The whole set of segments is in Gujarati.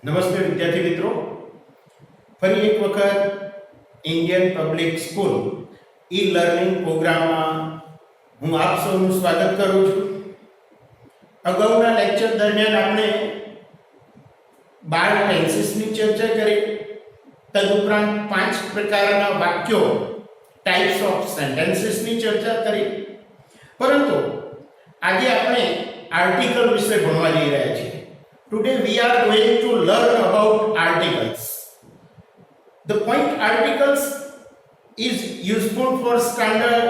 નમસ્તે વિદ્યાર્થી મિત્રો, ફરી એક વખત Indian public school e learning પ્રોગ્રામમાં હું આપ સૌનું સ્વાગત કરું છું. અગાઉના લેક્ચર દરમિયાન આપણે 12 ટેન્સીસની ચર્ચા કરી, તદુપરાંત 5 પ્રકારના વાક્યો ટાઈપ્સ ઓફ સેન્ટેન્સીસની ચર્ચા કરી. પરંતુ આજે આપણે આર્ટિકલ વિશે ભણવા જઈ રહ્યા છીએ. Today we are going to learn about articles. The point articles is useful for standard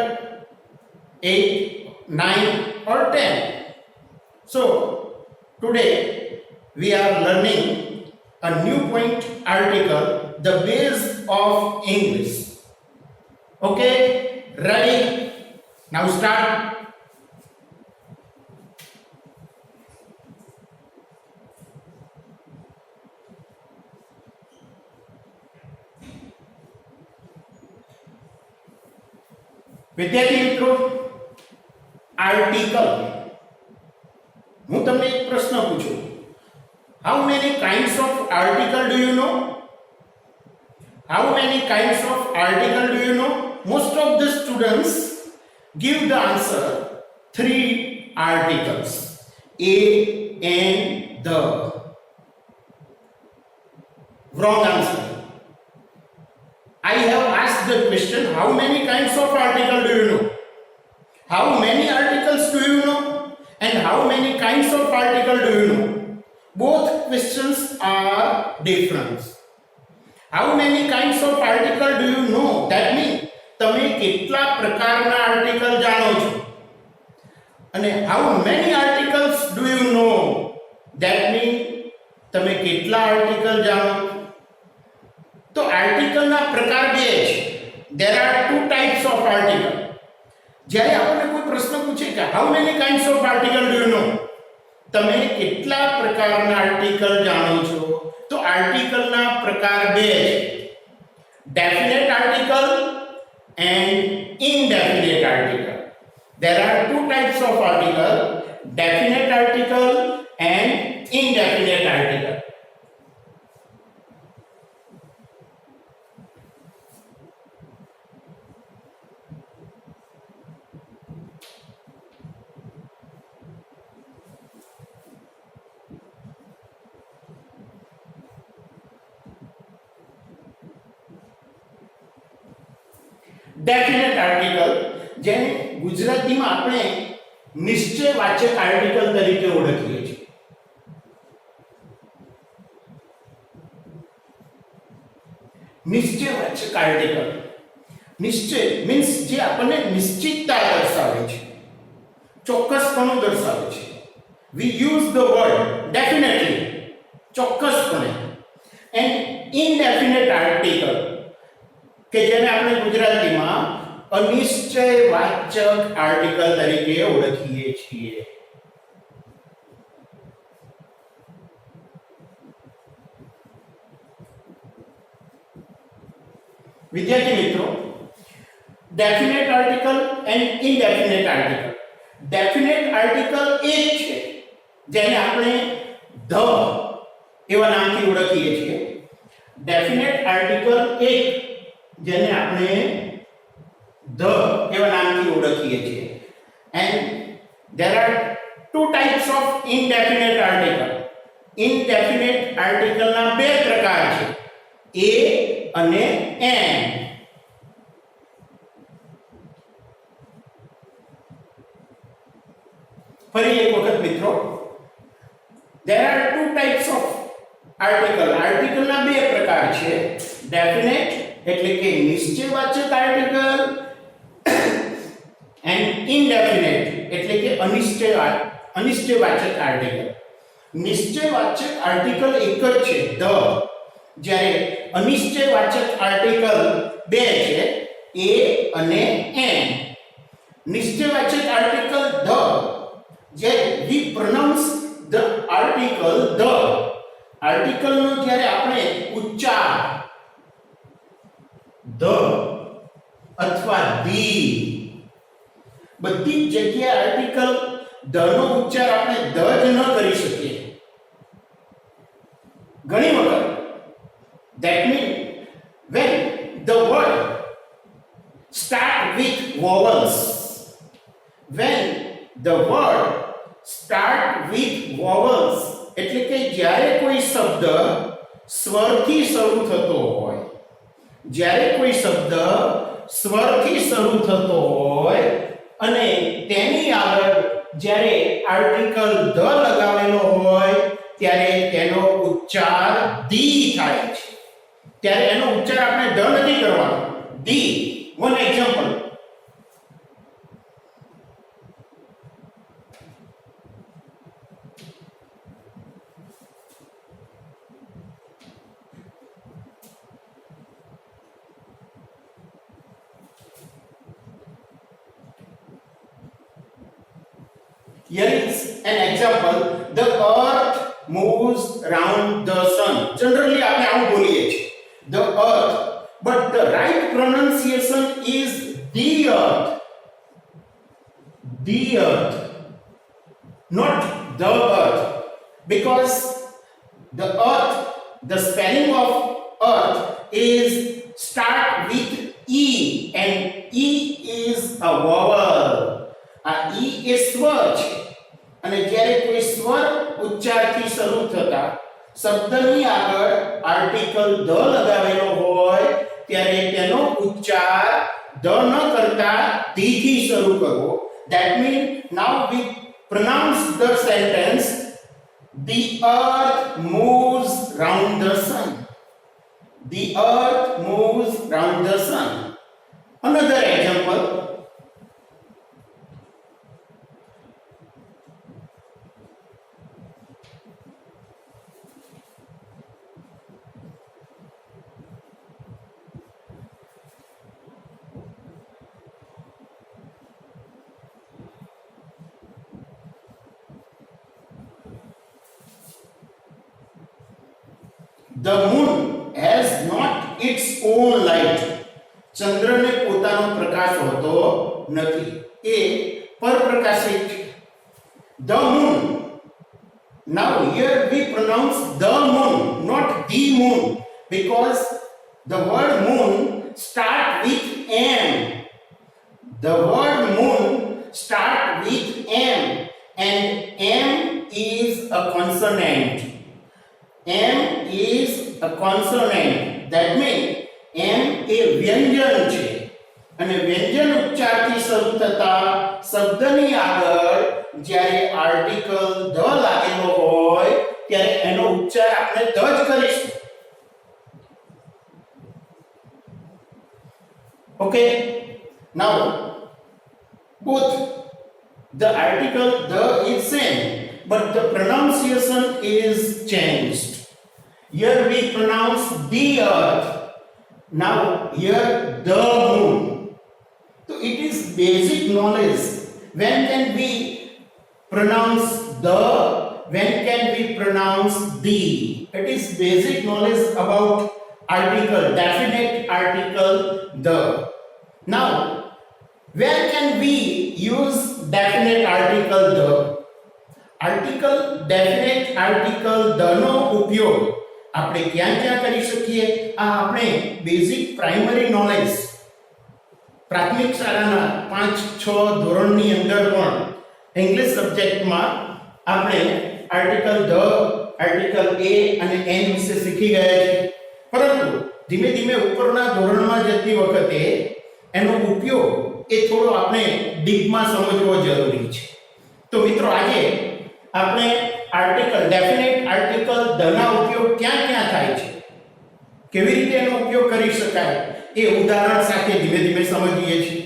8, 9 or 10. So today we are learning a new point article, the base of English. Okay, ready? Now start. વિદ્યાર્થી મિત્રો, આર્ટિકલ, હું તમને એક પ્રશ્ન પૂછું. How many kinds of article do you know? How many kinds of article do you know? Most of the students give the answer 3 articles: a and the. Wrong answer. I have asked the question, how many kinds of article do you know? How many articles do you know? And how many kinds of article do you know? Both questions are different. How many kinds of article do you know? That means તમે કેટલા પ્રકારના આર્ટિકલ જાણો છો. અને how many articles do you know? That means તમે કેટલા આર્ટિકલ જાણો છો. તો આર્ટિકલના પ્રકાર બે છે. There are two types of article. જ્યારે આપણને કોઈ પ્રશ્ન પૂછે કે how many kinds of article do you know? તમે કેટલા પ્રકારના આર્ટિકલ જાણો છો? તો આર્ટિકલના પ્રકાર બે છે. Definite article and indefinite article. There are two types of article, definite article and indefinite article. Definite article, જેને ગુજરાતીમાં આપણે નિશ્ચયવાચક આર્ટિકલ તરીકે ઓળખીએ છીએ. નિશ્ચયવાચક આર્ટિકલ, નિશ્ચય મીન્સ જે આપણને નિશ્ચિતતા દર્શાવે છે, ચોક્કસપણું દર્શાવે છે. we use the word definitely, ચોક્કસપણે. and indefinite article કે જેને આપણે ગુજરાતીમાં અનિશ્ચયવાચક આર્ટિકલ તરીકે ઓળખીએ છીએ. વિદ્યાર્થી મિત્રો, definite article and indefinite article. Definite article એ છે જેને આપણે ધ એવા નામથી ઓળખીએ છીએ. ડેફિનેટ આર્ટિકલ એક જેને આપણે ધ એવા નામથી ઓળખીએ છીએ. And there are two types of indefinite article. indefinite article ના બે પ્રકાર છે, a અને an. ફરી એક વખત મિત્રો, there are two types of article. Article ના બે પ્રકાર છે, definite એટલે કે નિશ્ચયવાચક આર્ટિકલ એન્ડ ઇનડેફિનેટ એટલે કે અનિશ્ચયવાચક આર્ટિકલ. નિશ્ચયવાચક આર્ટિકલ એક જ છે, ધ, જ્યારે અનિશ્ચયવાચક આર્ટિકલ બે છે, a અને an. નિશ્ચયવાચક આર્ટિકલ ધ, જે we pronounce the article the, આર્ટિકલનો જ્યારે આપણે ઉચ્ચાર ધ અથવા ધી, બધી જ જગ્યાએ આર્ટિકલ ધ નો ઉચ્ચાર આપણે ધ જ ન કરી શકીએ. ઘણી વખત that means when the word start with vowels, when the word start with vowels એટલે કે જ્યારે કોઈ શબ્દ સ્વરથી શરૂ થતો હોય, જ્યારે કોઈ શબ્દ સ્વરથી શરૂ થતો હોય અને તેની આગળ જ્યારે આર્ટિકલ ધ લગાવેલો હોય ત્યારે તેનો ઉચ્ચાર દી થાય છે. ત્યારે એનો ઉચ્ચાર આપણે ધ નથી કરવાનો, દી. One example, here is an example. The earth moves round the sun. Generally આપણે આવું બોલીએ છીએ, the earth, but the right pronunciation is the earth, not the earth, because the earth, the spelling of earth is start with e and e is a vowel. આ ઈ એ સ્વર છે અને જ્યારે કોઈ સ્વર ઉચ્ચારથી શરૂ થતા શબ્દની આગળ આર્ટિકલ ધ લગાવેલો હોય ત્યારે તેનો ઉચ્ચાર ધ ન કરતા ધી થી શરૂ કરવો. That means now we pronounce the sentence the earth moves round the sun. The earth moves round the sun. Another example, the moon has not its own light. ચંદ્રને પોતાનો પ્રકાશ હોતો નથી, એ પરપ્રકાશિત છે. The moon. Now here we pronounce the moon, not the moon, because the word moon start with m. The word moon start with m and m is a consonant. M is a consonant. That means M એ વ્યંજન છે અને વ્યંજન ઉચ્ચારથી શરૂ થતા શબ્દની આગળ જ્યારે આર્ટિકલ ધ લાગેલો હોય ત્યારે એનો ઉચ્ચાર આપણે ધ જ કરીશું. Okay, now both the article the is same but the pronunciation is changed. Here we pronounce the earth, now here the moon. So it is basic knowledge. When can we pronounce the, when can we pronounce the? It is basic knowledge about article, definite article the. Now where can we use definite article the? Article, definite article the નો ઉપયોગ આપણે ક્યાં ક્યાં કરી શકીએ? આ આપણે બેઝિક પ્રાઇમરી નોલેજ પ્રાથમિક શાળાના 5-6 ધોરણની અંદર પણ ઇંગ્લિશ સબ્જેક્ટમાં આપણે આર્ટિકલ ધ, આર્ટિકલ એ અને એન વિશે શીખી ગયા છે. પરંતુ ધીમે ધીમે ઉપરના ધોરણમાં જતી વખતે એનો ઉપયોગ એ થોડો આપણે ડીપમાં સમજવો જરૂરી છે. તો મિત્રો આજે આપણે આર્ટિકલ, ડેફિનેટ આર્ટિકલ ધના ઉપયોગ ક્યાં ક્યાં થાય છે, કેવી રીતે એનો ઉપયોગ કરી શકાય એ ઉદાહરણ સાથે ધીમે ધીમે સમજીએ છીએ.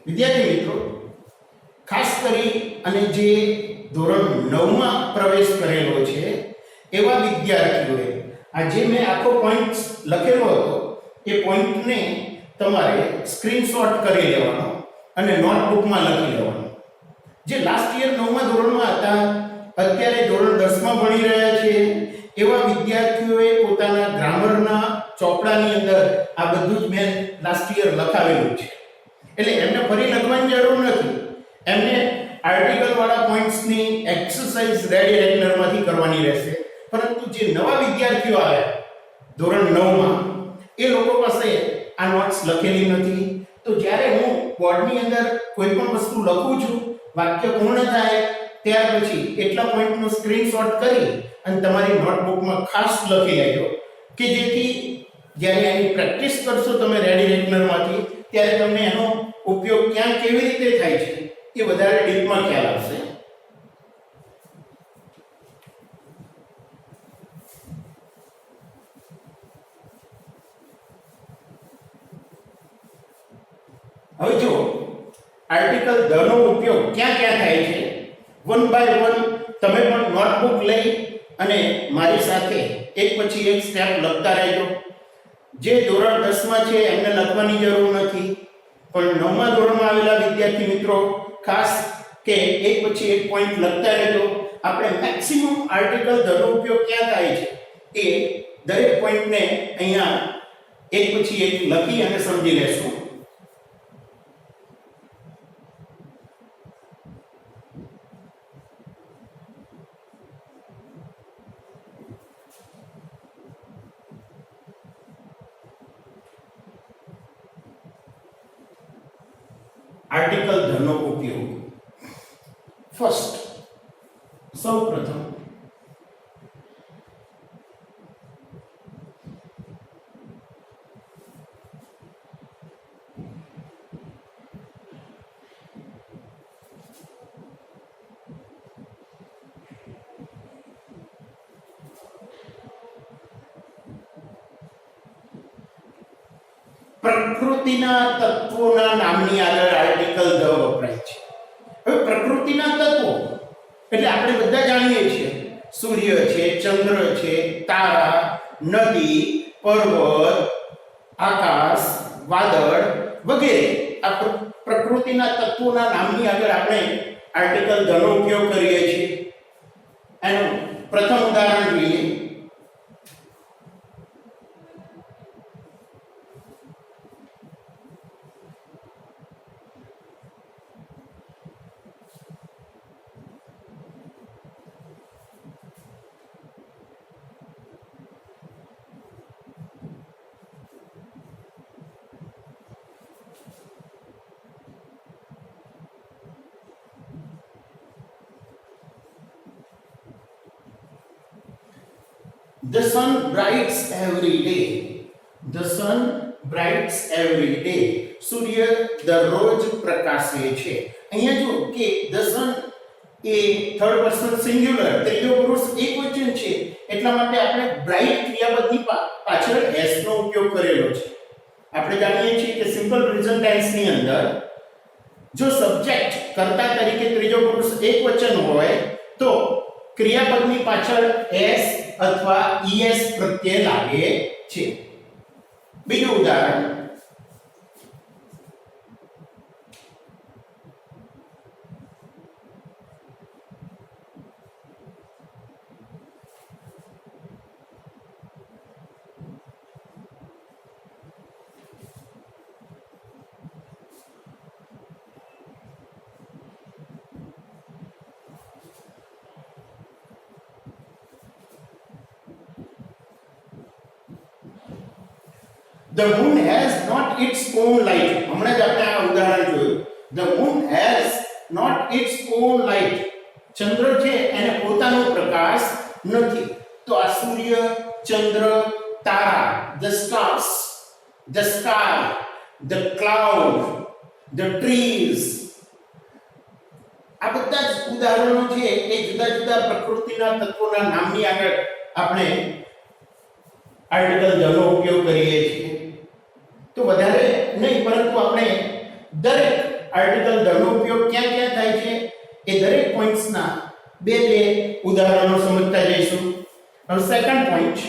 વિદ્યાર્થી મિત્રો, ખાસ કરી અને જે ધોરણ 9 માં પ્રવેશ કરેલો છે એવા વિદ્યાર્થીઓએ આ જે મેં આખો પોઈન્ટ લખેલો હતો એ પોઈન્ટને તમારે સ્ક્રીનશોટ કરી લેવાનો અને નોટબુકમાં લખી લેવાનો. જે લાસ્ટ યર 9મા ધોરણમાં હતા, અત્યારે ધોરણ 10માં ભણી રહ્યા છે એવા વિદ્યાર્થીઓએ પોતાના ગ્રામરના ચોપડાની અંદર આ બધું જ મેં લાસ્ટ યર લખાવેલું છે. એટલે એમને ફરી લખવાની જરૂર નથી. એમને આર્ટિકલ વાળા પોઈન્ટ્સની એક્સરસાઇઝ રેડી રેગ્યુલરમાંથી કરવાની રહેશે. પરંતુ જે નવા વિદ્યાર્થીઓ આવ્યા ધોરણ 9 માં એ લોકો પાસે આ નોટ્સ લખેલી નથી. તો જ્યારે હું બોર્ડની અંદર કોઈ પણ વસ્તુ લખું છું, વાક્ય પૂર્ણ થાય ત્યાર પછી એટલા પોઈન્ટનો સ્ક્રીનશોટ કરી અને તમારી નોટબુકમાં ખાસ લખી લેજો કે જેથી જ્યારે એની પ્રેક્ટિસ કરશો તમે રેડી રેગ્યુલરમાંથી ત્યારે તમને એનો ઉપયોગ ક્યાં કેવી રીતે થાય છે એ વધારે ડીપમાં ખ્યાલ આવશે. હવે જો આર્ટિકલ ધ નો ઉપયોગ ક્યાં ક્યાં થાય છે વન બાય વન તમે પણ નોટબુક લઈ અને મારી સાથે એક પછી એક સ્ટેપ લખતા રહેજો. જે ધોરણ 10 માં છે એમને લખવાની જરૂર નથી, પણ 9મા ધોરણમાં આવેલા વિદ્યાર્થી મિત્રો ખાસ કે એક પછી એક પોઈન્ટ લખતા રહેજો. આપણે મેક્સિમમ આર્ટિકલ ધ નો ઉપયોગ ક્યાં થાય છે એ દરેક પોઈન્ટને અહીંયા એક પછી એક લખી અને સમજી લેશું. આર્ટિકલ ધ નો ઉપયોગ. ફર્સ્ટ, સૌપ્રથમ પ્રકૃતિના તત્વોના નામની આગળ આર્ટિકલ ધ વપરાય છે. હવે પ્રકૃતિના તત્વો એટલે આપણે બધા જાણીએ છીએ સૂર્ય છે, ચંદ્ર છે, તારા, નદી, પર્વત, આકાશ, વાદળ વગેરે આ પ્રકૃતિના તત્વોના નામની આગળ આપણે આર્ટિકલ ધ નો ઉપયોગ કરીએ છીએ. એનું પ્રથમ ઉદાહરણ જોઈએ. The sun brights every day. The sun brights every day. સૂર્ય દરરોજ પ્રકાશે છે. અહીંયા જો કે the sun A third person singular ત્રીજો પુરુષ એકવચન છે એટલા માટે આપણે બ્રાઇટ ક્રિયાપદની પાછળ s નો ઉપયોગ કરેલો છે. આપણે જાણીએ છીએ કે સિમ્પલ પ્રેઝન્ટ ટેન્સ ની અંદર જો સબ્જેક્ટ કર્તા તરીકે ત્રીજો પુરુષ એકવચન હોય તો ક્રિયાપદની પાછળ s અથવા es પ્રત્યય લાગે છે. બીજું ઉદાહરણ, The moon has not its own light. હમણાં જ આપણે આ ઉદાહરણ જોયું. The moon has not its own light. ચંદ્ર છે એને પોતાનો પ્રકાશ નથી. તો આ સૂર્ય, ચંદ્ર, તારા, the stars, the sky, the cloud, the trees આ બધા જ ઉદાહરણો છે એ જુદા જુદા પ્રકૃતિના તત્વોના નામની આગળ આપણે આર્ટિકલ ધ નો ઉપયોગ કરીએ છીએ. તો વધારે નહીં પરંતુ આપણે દરેક આર્ટિકલ ધ નો ઉપયોગ ક્યાં ક્યાં થાય છે એ દરેક પોઈન્ટ્સના બે ઉદાહરણો સમજતા જઈશું. હવે સેકન્ડ પોઈન્ટ,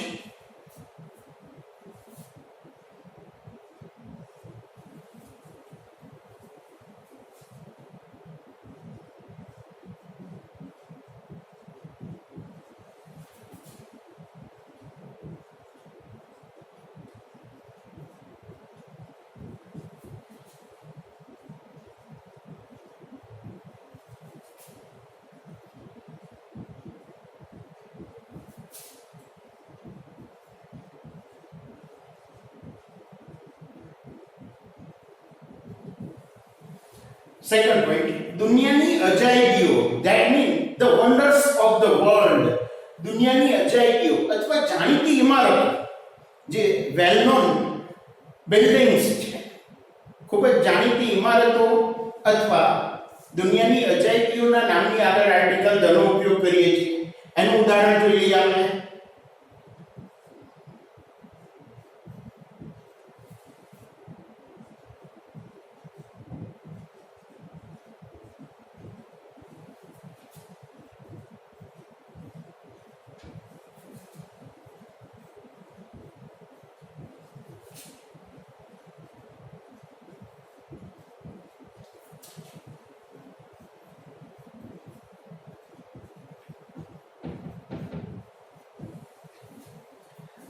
સેકન્ડ પોઈન્ટ, દુનિયાની અજાયબીઓ, that mean the wonders of the world. દુનિયાની અજાયબીઓ અથવા જાણીતી ઇમારતો, જે વેલ નોન બિલ્ડિંગ્સ છે, ખૂબ જ જાણીતી ઇમારતો અથવા દુનિયાની અજાયબીઓના નામની આગળ આર્ટિકલ ધનો ઉપયોગ કરીએ છીએ. એનું ઉદાહરણ જોઈ લઈએ આપણે.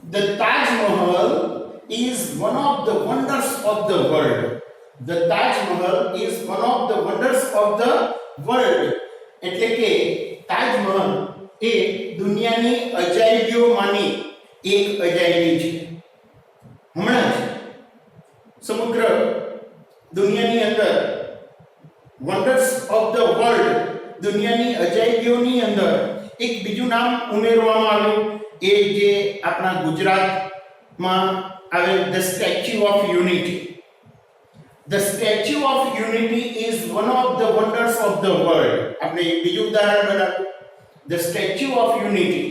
The Taj Mahal is one of the wonders of the world. The Taj Mahal is one of the wonders of the world. એટલે કે તાજ મહલ એ દુનિયાની અજાયબીઓમાંની એક અજાયબી છે. હમણાં જ સમગ્ર દુનિયાની અંદર વન્ડર્સ ઓફ ધ વર્લ્ડ, દુનિયાની અજાયબીઓની અંદર એક બીજું નામ ઉમેરવામાં આવ્યું, એ જે આપણા ગુજરાતમાં આવેલ the statue of unity. The statue of unity is one of the wonders of the world. આપણે એક બીજું ઉદાહરણ બનાવ્યું. The statue of unity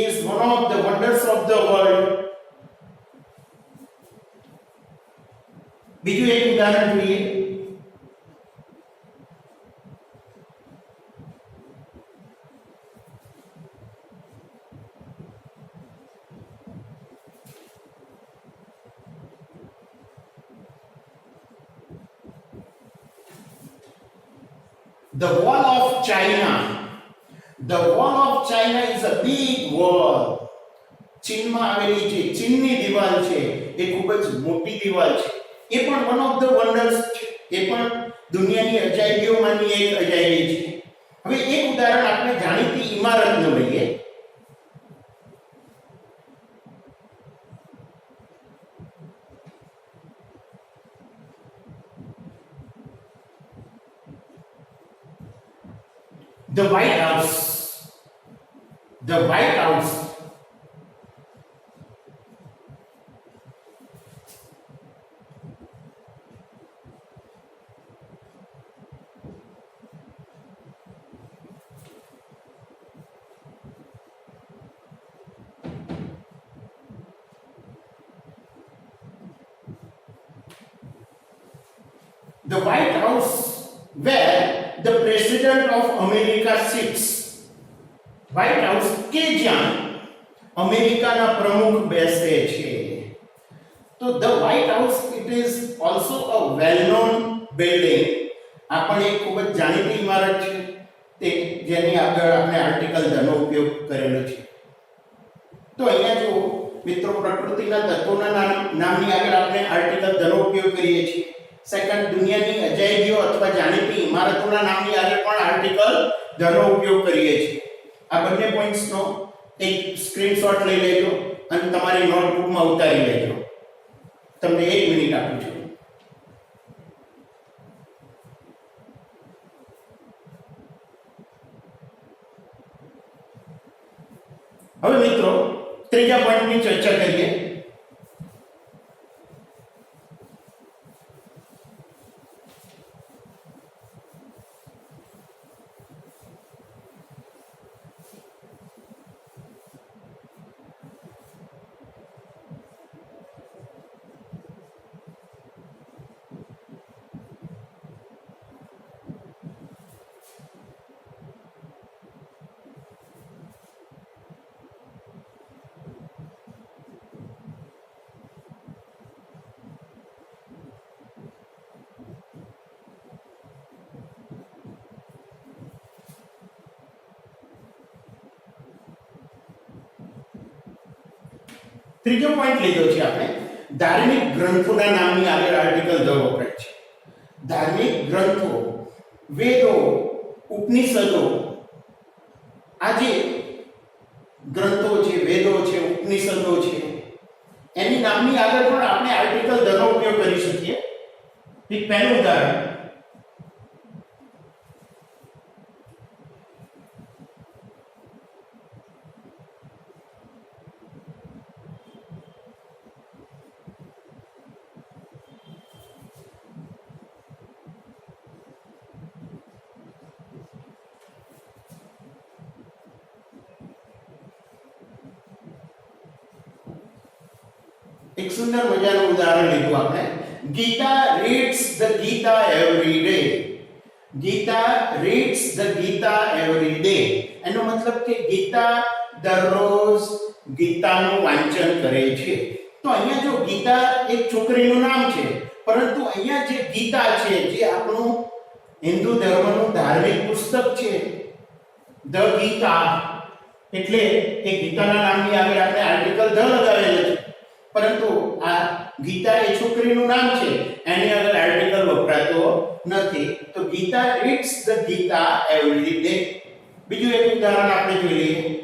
is one of the wonders of the world. બીજું એક ઉદાહરણ જોઈએ. The Wall of China. The Wall of China is a big wall. ચીનમાં આવેલી જે ચીનની દિવાલ છે એ ખૂબ જ મોટી દિવાલ છે. એ પણ વન ઓફ ધ વન્ડર્સ છે. એ પણ દુનિયાની અજાયબીઓમાંની એક અજાયબી છે. હવે એક ઉદાહરણ આપણે જાણીતી ઇમારતનું લઈએ. The White House. The White House. The White House where the president of America sits. White House કે જ્યાં અમેરિકાના પ્રમુખ બેસે છે. તો the White House, it is also a well known building. આ પણ એક ખૂબ જ જાણીતી ઇમારત છે, તે જેની આગળ આપણે આર્ટિકલ ધનો ઉપયોગ કરેલો છે. તો અહીંયા જો મિત્રો, પ્રકૃતિના તત્વોના નામની આગળ આપણે આર્ટિકલ ધનો ઉપયોગ કરીએ છીએ. સેકન્ડ, દુનિયાની અજાયબીઓ અથવા જાણીતી ઇમારતોના નામની આગળ પણ આર્ટિકલ ધનો ઉપયોગ કરીએ છીએ. આ બંને પોઈન્ટ્સનો એક સ્ક્રીનશોટ લઈ લેજો અને તમારી નોટબુકમાં ઉતારી લેજો. તમને 1 મિનિટ આપું છું. હવે મિત્રો, ત્રીજા પોઈન્ટની ચર્ચા કરીએ. ત્રીજો પોઈન્ટ લીધો છે આપણે, ધાર્મિક ગ્રંથોના નામની આગળ આર્ટિકલ ધ વપરાય છે. ધાર્મિક ગ્રંથો, વેદો, ઉપનિષદો, આ જે ગ્રંથો છે, વેદો છે, ઉપનિષદો છે, એની નામની આગળ પણ આપણે આર્ટિકલ ધનો ઉપયોગ કરી શકીએ. એક પહેલું ઉદાહરણ, એક સુંદર મજાનું ઉદાહરણ લીધું આપણે. Gita reads the Gita every day. Gita reads the Gita every day. એનો મતલબ કે ગીતા દરરોજ ગીતાનું વાંચન કરે છે. તો અહીંયા જો ગીતા એક છોકરીનું નામ છે, પરંતુ અહીંયા જે ગીતા છે જે આપણું હિન્દુ ધર્મનું ધાર્મિક પુસ્તક છે, ધ ગીતા, એટલે એ ગીતાના નામની આગળ આપણે આર્ટિકલ ધ લગાવેલો છે, પરંતુ આ ગીતા એ છોકરીનું નામ છે, એની આગળ આર્ટિકલ વપરાતો નથી. તો Gita reads the Gita every day. બીજું એક ઉદાહરણ આપણે જોઈ લઈએ.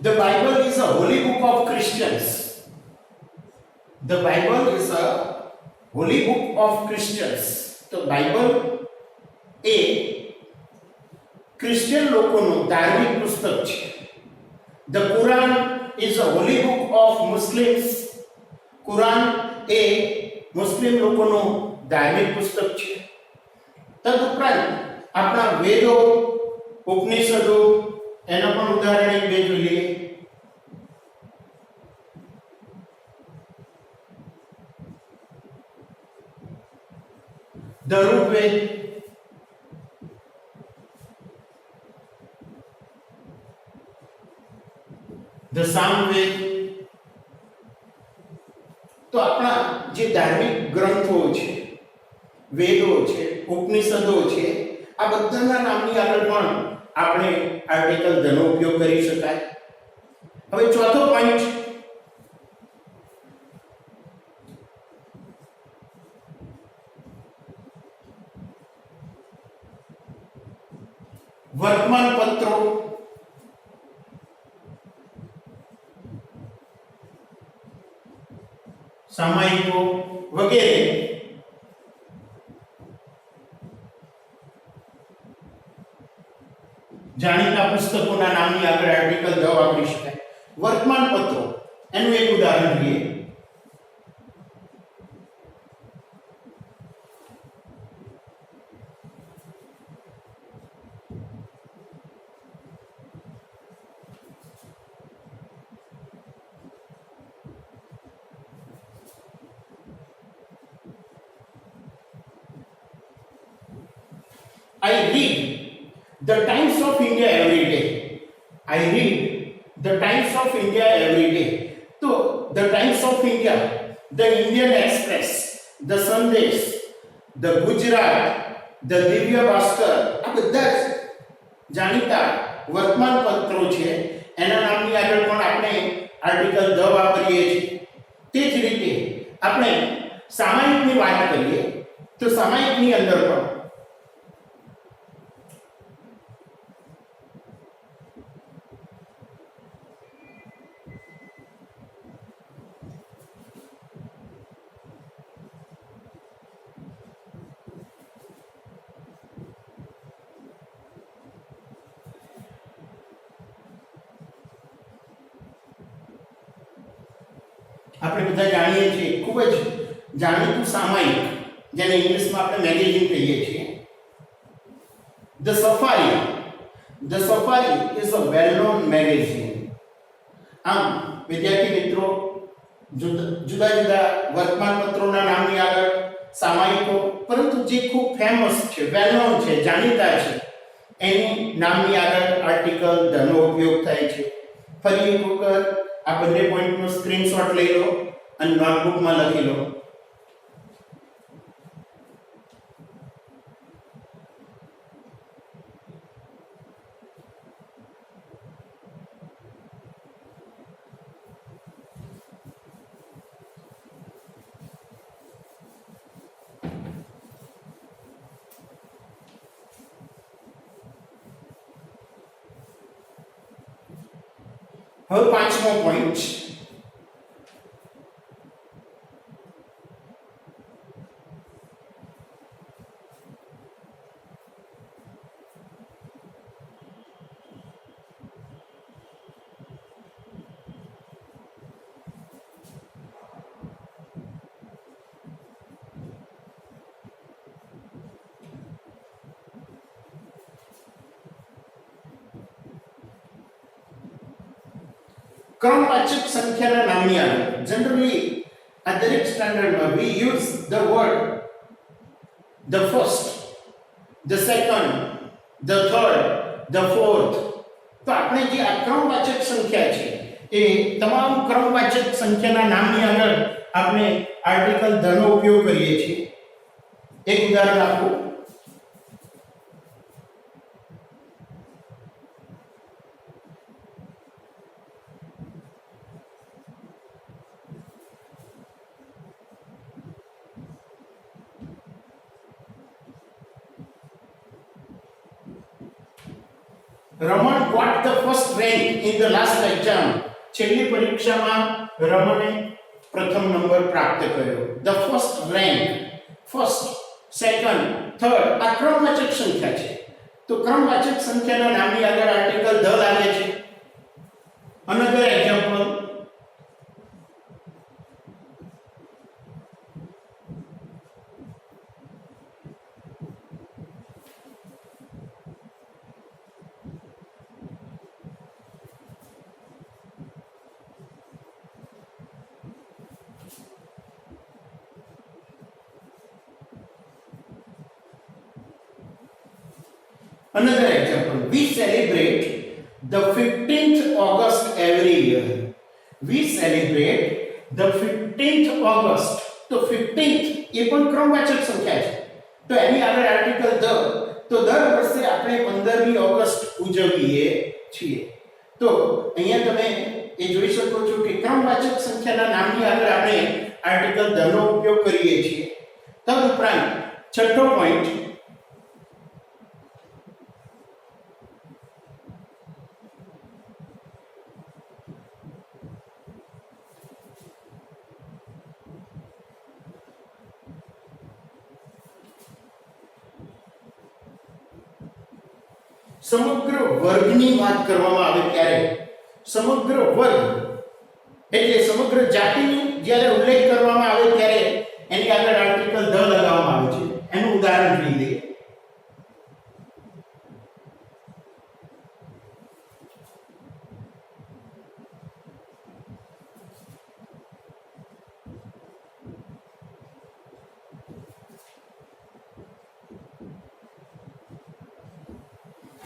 The Bible is a holy book of Christians. The Bible is a holy book of Christians. તો બાઇબલ એ ક્રિશ્ચિયન લોકોનું ધાર્મિક પુસ્તક છે. The Quran is a holy book of Muslims. Quran એ મુસ્લિમ લોકોનું ધાર્મિક પુસ્તક છે. તદુપરાંત આપણા વેદો, ઉપનિષદો, એના પણ ઉદાહરણ એક બે જોઈ લઈએ. The Rigveda, the Samaveda. તો આપણા જે ધાર્મિક ગ્રંથો છે, વેદો છે, ઉપનિષદો છે, આ બધાના નામની આગળ પણ આપણે આર્ટિકલ ધ નો ઉપયોગ કરી શકાય. હવે ચોથો પોઈન્ટ, વર્તમાન પત્રો, સામાયિકો વગેરે જાણીતા પુસ્તકોના નામની આગળ આર્ટિકલ ધ વાપરી શકાય. વર્તમાન પત્રો, એનું એક ઉદાહરણ લઈએ. I read the Times of India every day. I read the Times of India every day. So, the Times of India, the Indian Express, the Sandesh, the Gujarat, the Divya Bhaskar, આ બધા જ જાણીતા વર્તમાન પત્રો છે, એના નામની આગળ પણ આપણે આર્ટિકલ ધ વાપરીએ છીએ. તે જ રીતે આપણે સામાયિકની વાત કરીએ તો સામાયિકની અંદર પણ આપણે બધા જાણીએ છીએ ખૂબ જ જાણીતું સામાયિક, જેને ઇંગ્લિશમાં આપણે મેગેઝિન કહીએ છીએ, the safari. The safari is a well known magazine. આમ વિદ્યાર્થી મિત્રો, જુદા જુદા વર્તમાન પત્રોના નામની આગળ સામાયિકો, પરંતુ જે ખૂબ ફેમસ છે, વેલ નોન છે, જાણીતા છે, એની નામની આગળ આર્ટિકલ ધ નો ઉપયોગ થાય છે. ફરી એક વખત આ બંને પોઈન્ટનો સ્ક્રીનશોટ લઈ લો અને નોટબુકમાં લખી લો. હવે પાંચમો પોઈન્ટ, ક્રમવાચક સંખ્યાના નામની આગળ જનરલી આ દરેક સ્ટાન્ડર્ડમાં we use the word the first, the second, the third, the fourth. તો આપણે જે આ ક્રમવાચક સંખ્યા છે એ તમામ ક્રમવાચક સંખ્યાના નામની આગળ આપણે આર્ટિકલ ધ નો ઉપયોગ કરીએ છીએ. એક ઉદાહરણ આપું. Raman got the first rank in the last exam. છેલ્લી પરીક્ષામાં રમણે પ્રથમ નંબર પ્રાપ્ત કર્યો. The first rank, first, second, third આ ક્રમવાચક સંખ્યા છે. તો ક્રમવાચક સંખ્યાના નામની આગળ આર્ટિકલ ધ લાગે છે. Another example. Another example, we celebrate the 15th August every year. We celebrate the 15th August. તો 15th એ પણ ક્રમવાચક સંખ્યા છે. તો એની આગળ આર્ટિકલ ધ. તો દર વર્ષે આપણે 15મી ઓગસ્ટ ઉજવીએ છીએ. તો અહીંયા તમે એ જોઈ શકો છો કે ક્રમવાચક સંખ્યાના નામની આગળ આપણે આર્ટિકલ ધ નો ઉપયોગ કરીએ છીએ. તદુપરાંત છઠ્ઠો પોઈન્ટ, સમગ્ર વર્ગની વાત કરવામાં આવે ત્યારે સમગ્ર વર્ગ એટલે સમગ્ર જાતિનો જ્યારે ઉલ્લેખ કરવામાં આવે ત્યારે એની આગળ આર્ટિકલ ધ લગાવવામાં આવે છે. એનું ઉદાહરણ જોઈ લઈએ.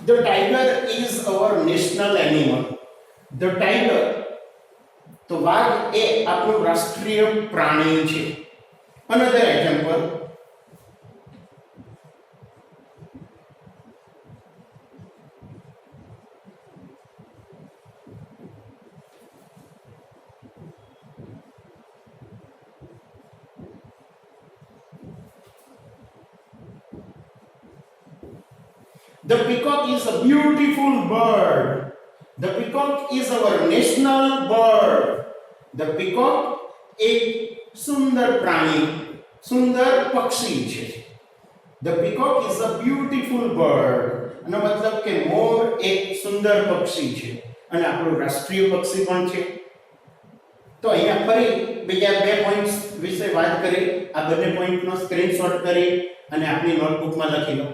The tiger is our national animal. The tiger, તો વાઘ એ આપણું રાષ્ટ્રીય પ્રાણી છે. Another example. The peacock is a beautiful bird. The peacock is our national bird. The peacock એક સુંદર પ્રાણી, સુંદર પક્ષી છે. The peacock is a beautiful bird. એનો મતલબ કે મોર એક સુંદર પક્ષી છે અને આપણું રાષ્ટ્રીય પક્ષી પણ છે. તો અહીંયા ફરી બીજા બે પોઈન્ટ્સ વિશે વાત કરી. આ બંને પોઈન્ટનો સ્ક્રીનશોટ કરી અને આપની નોટબુકમાં લખી લો.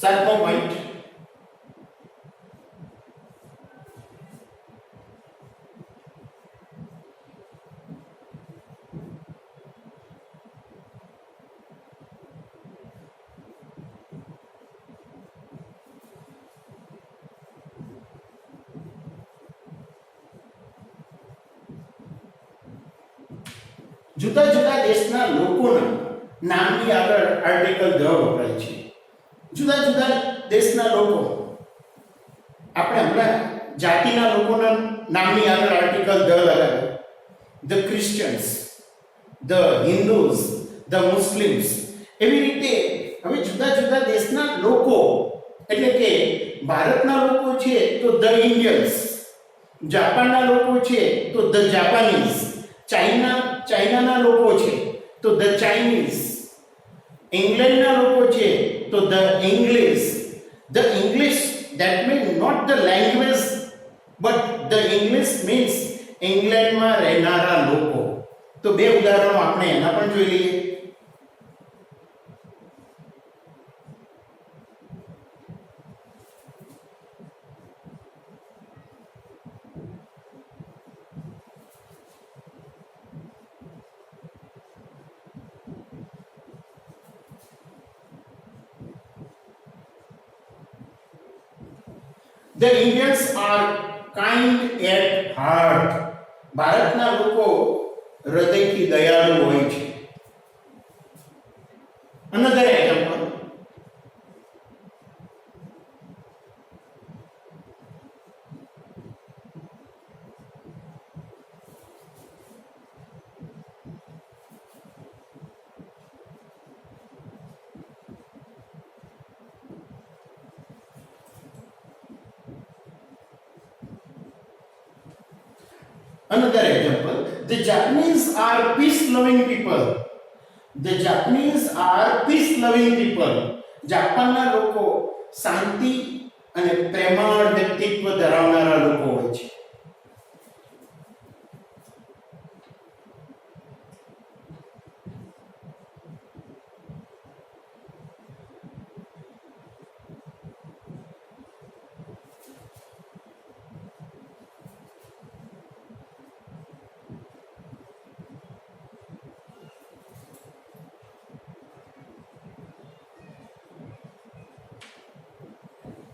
સાતમો પોઈન્ટ, જુદા જુદા દેશના લોકોના નામની આગળ આર્ટિકલ ધ વપરાય છે. જુદા જુદા દેશના લોકો, આપણે હમણાં જાતિના લોકોના નામની આગળ આર્ટિકલ ધ લગાવ્યો. The Christians, the Hindus, the Muslims. એવી રીતે હવે જુદા જુદા દેશના લોકો એટલે કે ભારતના લોકો છે તો ધ ઇન્ડિયન્સ, જાપાનના લોકો છે તો ધ જાપાનીઝ, ચાઇનાના લોકો છે તો ધ ચાઇનીઝ, ઇંગ્લેન્ડના લોકો છે તો the English. The English, that means not the language but the English means ઇંગ્લેન્ડમાં રહેનારા લોકો. તો બે ઉદાહરણો આપણે એના પણ જોઈ લઈએ. The Indians are kind at heart. ભારતના લોકો હૃદયથી દયાળુ હોય છે. Another example. Another example, the Japanese are peace-loving people. The Japanese are peace-loving people. જાપાનના લોકો શાંતિ અને પ્રેમાળ વ્યક્તિત્વ ધરાવનારા લોકો હોય છે.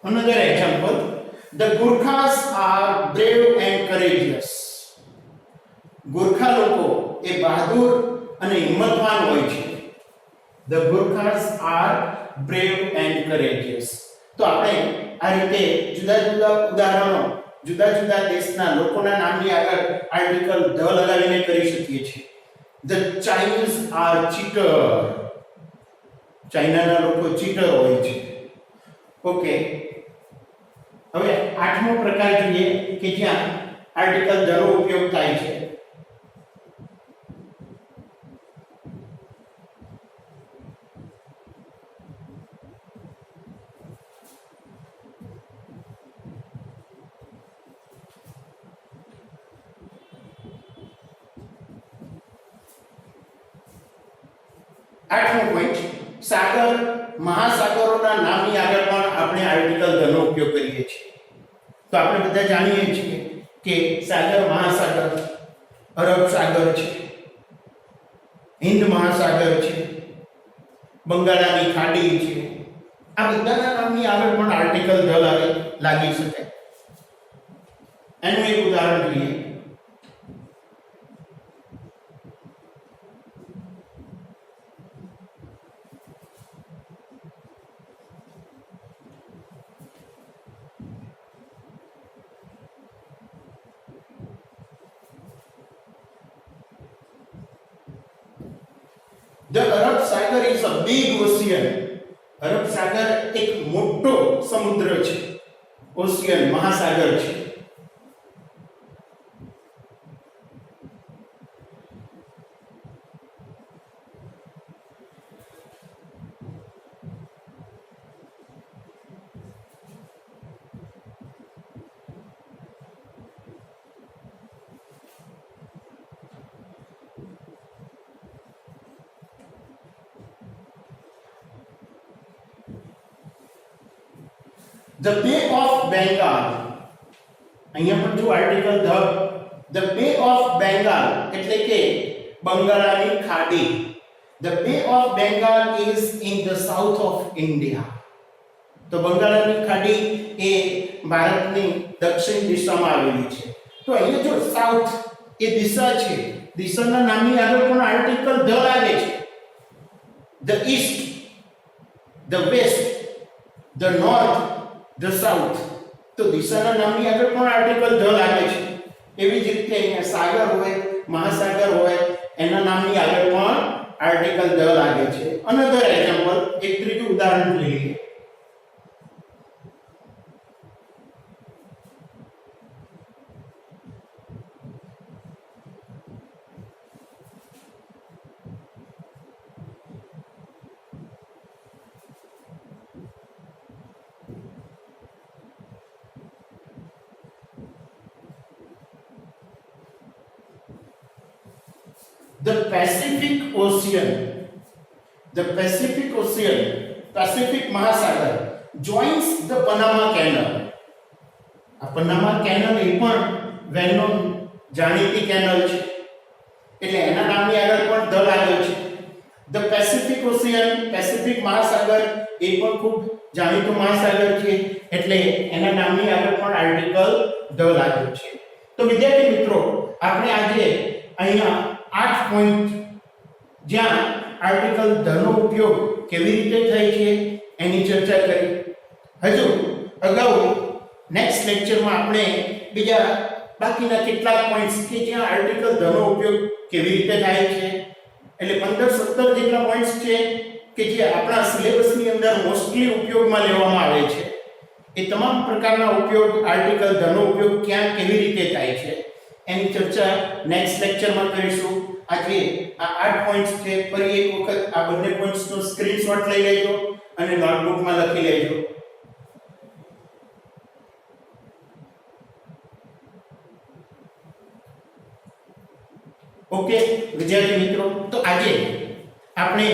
Another example, the Gurkhas are brave and courageous. ગુરખા લોકો એ બહાદુર અને હિંમતવાન હોય છે. The Gurkhas are brave and courageous. તો આપણે આ રીતે જુદા જુદા ઉદાહરણો જુદા જુદા દેશના લોકોના નામની આગળ આર્ટિકલ ધ લગાવીને કરી શકીએ છીએ. The Chinese are cheater. ચાઇનાના લોકો ચીટર હોય છે. ઓકે, હવે આઠમો પ્રકાર જોઈએ કે જ્યાં આર્ટિકલ ધ નો ઉપયોગ થાય છે. આઠમો પોઈન્ટ, સાગર મહાસાગરોના નામની આગળ પણ આપણે આર્ટિકલ ધ નો ઉપયોગ કરીએ છીએ. તો આપણે બધા જાણીએ છીએ કે સાગર મહાસાગર અરબ સાગર છે, હિન્દ મહાસાગર છે, બંગાળાની ખાડી છે. આ બધાના નામની આગળ પણ આર્ટિકલ ધ લાગી શકે. એનું એક ઉદાહરણ જોઈએ. The Arab Sagar is a big ocean. અરબ સાગર એક મોટો સમુદ્ર છે, ઓશિયન મહાસાગર છે. The Bay of Bengal, અહીંયા પણ જો article the Bay of Bengal એટલે કે બંગાળાની ખાડી. The Bay of Bengal is in the south of India. તો બંગાળાની ખાડી એ ભારતની દક્ષિણ દિશામાં આવેલી છે. તો અહીંયા જો સાઉથ એ દિશા છે, દિશાના નામની આગળ પણ આર્ટિકલ ધ લાગે છે. The east, the west, the north, the south. તો દિશાના નામની આગળ પણ આર્ટિકલ ધ લાગે છે. એવી જ રીતે અહીંયા સાગર હોય, મહાસાગર હોય, એના નામની આગળ પણ આર્ટિકલ ધ લાગે છે. અનધર એક્ઝામ્પલ, એક ત્રીજું ઉદાહરણ લઈએ. the Pacific Ocean, Pacific મહાસાગર joins the Panama Canal. આ પનામા કેનલ એ પણ વેલ નોન જાણીતી કેનલ છે, એટલે એના નામની આગળ પણ ધ લાગ્યો છે. ધ પેસિફિક ઓશિયન, પેસિફિક મહાસાગર એ પણ ખૂબ જાણીતું મહાસાગર છે, એટલે એના નામની આગળ પણ આર્ટિકલ ધ લાગ્યો છે. તો વિદ્યાર્થી મિત્રો, આપણે આજે અહીંયા 8 પોઈન્ટ જ્યાં આર્ટિકલ ધ નો ઉપયોગ કેવી રીતે થાય છે એની ચર્ચા કરી. હજુ અગાઉ નેક્સ્ટ લેક્ચરમાં આપણે બીજા બાકીના કેટલાક પોઈન્ટ્સ કે જ્યાં આર્ટિકલ ધ નો ઉપયોગ કેવી રીતે થાય છે, એટલે 15-17 જેટલા પોઈન્ટ્સ છે કે જે આપણા સિલેબસની અંદર મોસ્ટલી ઉપયોગમાં લેવામાં આવે છે. એ તમામ પ્રકારના ઉપયોગ, આર્ટિકલ ધ નો ઉપયોગ ક્યાં કેવી રીતે થાય છે એની ચર્ચા નેક્સ્ટ લેક્ચરમાં કરીશું. આજે આ 8 પોઈન્ટ્સ છે, ફરી એક વખત આ બંને પોઈન્ટ્સનો સ્ક્રીનશોટ લઈ લેજો અને નોટબુકમાં લખી લેજો. ઓકે વિદ્યાર્થી મિત્રો, તો આજે આપણે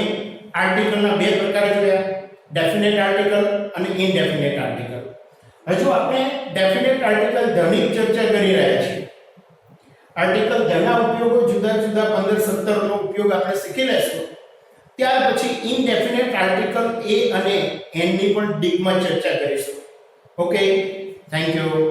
આર્ટિકલના બે પ્રકાર જોયા, ડેફિનેટ આર્ટિકલ અને ઇનડેફિનેટ આર્ટિકલ. હજુ આપણે ડેફિનેટ આર્ટિકલ ધની ચર્ચા કરી રહ્યા છીએ. આર્ટિકલ ધના ઉપયોગો જુદા જુદા 15-17 નો ઉપયોગ આપણે શીખી લેશું. ત્યાર પછી ઇનડેફિનેટ આર્ટિકલ એ અને એન ની પણ ડીપમાં ચર્ચા કરીશું. Okay, thank you.